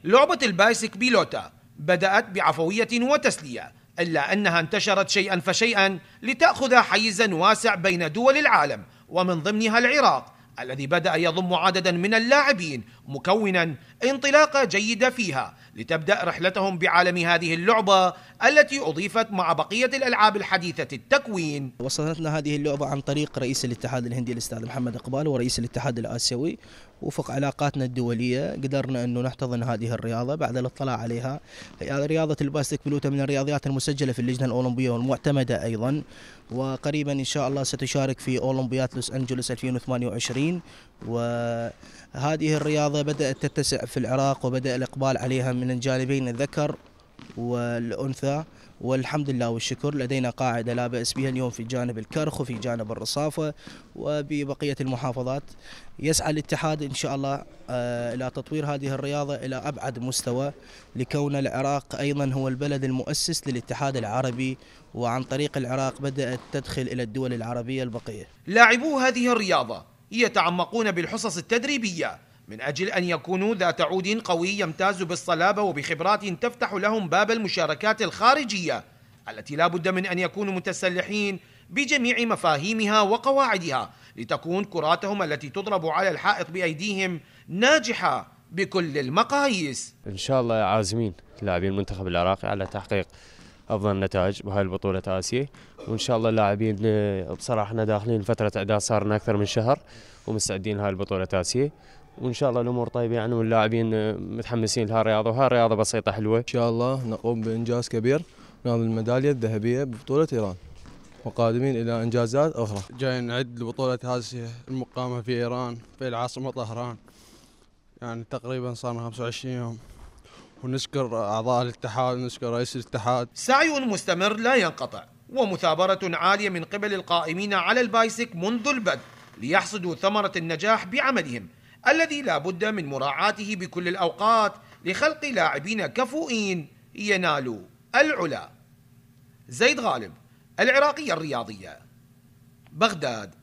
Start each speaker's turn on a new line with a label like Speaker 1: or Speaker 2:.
Speaker 1: لعبة البايسك بيلوتا بدأت بعفوية وتسلية، إلا أنها انتشرت شيئا فشيئا لتأخذ حيزا واسع بين دول العالم، ومن ضمنها العراق الذي بدأ يضم عددا من اللاعبين، مكونا انطلاقة جيدة فيها لتبدأ رحلتهم بعالم هذه اللعبة التي أضيفت مع بقية الألعاب الحديثة التكوين.
Speaker 2: وصلتنا هذه اللعبة عن طريق رئيس الاتحاد الهندي الأستاذ محمد إقبال ورئيس الاتحاد الآسيوي. وفق علاقاتنا الدولية قدرنا أنه نحتضن هذه الرياضة بعد الاطلاع عليها. رياضة البايسك بيلوتا من الرياضيات المسجلة في اللجنة الأولمبية والمعتمدة أيضا، وقريبا إن شاء الله ستشارك في أولمبياد لوس أنجلوس 2028. وهذه الرياضة بدأت تتسع في العراق وبدأ الإقبال عليها من الجانبين الذكر والأنثى، والحمد لله والشكر. لدينا قاعدة لا بأس بها اليوم في جانب الكرخ وفي جانب الرصافة وببقية المحافظات. يسعى الاتحاد إن شاء الله إلى تطوير هذه الرياضة إلى أبعد مستوى، لكون العراق أيضا هو البلد المؤسس للاتحاد العربي، وعن طريق العراق بدأت تدخل إلى الدول العربية البقية.
Speaker 1: لاعبو هذه الرياضة يتعمقون بالحصص التدريبية من أجل أن يكونوا ذات عود قوي يمتاز بالصلابة وبخبرات تفتح لهم باب المشاركات الخارجية التي لا بد من أن يكونوا متسلحين بجميع مفاهيمها وقواعدها، لتكون كراتهم التي تضرب على الحائط بأيديهم ناجحة بكل المقاييس.
Speaker 3: إن شاء الله عازمين لاعبين المنتخب العراقي على تحقيق أفضل نتائج بهاي البطولة آسيا، وإن شاء الله اللاعبين بصراحة احنا داخلين فترة إعداد صار لنا أكثر من شهر ومستعدين لهاي البطولة آسيا، وإن شاء الله الأمور طيبة يعني، واللاعبين متحمسين لها الرياضة، وها رياضة بسيطة حلوة.
Speaker 4: إن شاء الله نقوم بإنجاز كبير، ناخذ الميدالية الذهبية ببطولة إيران، وقادمين إلى إنجازات أخرى.
Speaker 5: جاي نعد لبطولة آسيا المقامة في إيران في العاصمة طهران، يعني تقريبا صار 25 يوم، ونشكر أعضاء الاتحاد ونشكر رئيس الاتحاد.
Speaker 1: سعي مستمر لا ينقطع ومثابرة عالية من قبل القائمين على البايسك منذ البدء ليحصدوا ثمرة النجاح بعملهم الذي لا بد من مراعاته بكل الأوقات لخلق لاعبين كفؤين ينالوا العلا. زيد غالب، العراقية الرياضية، بغداد.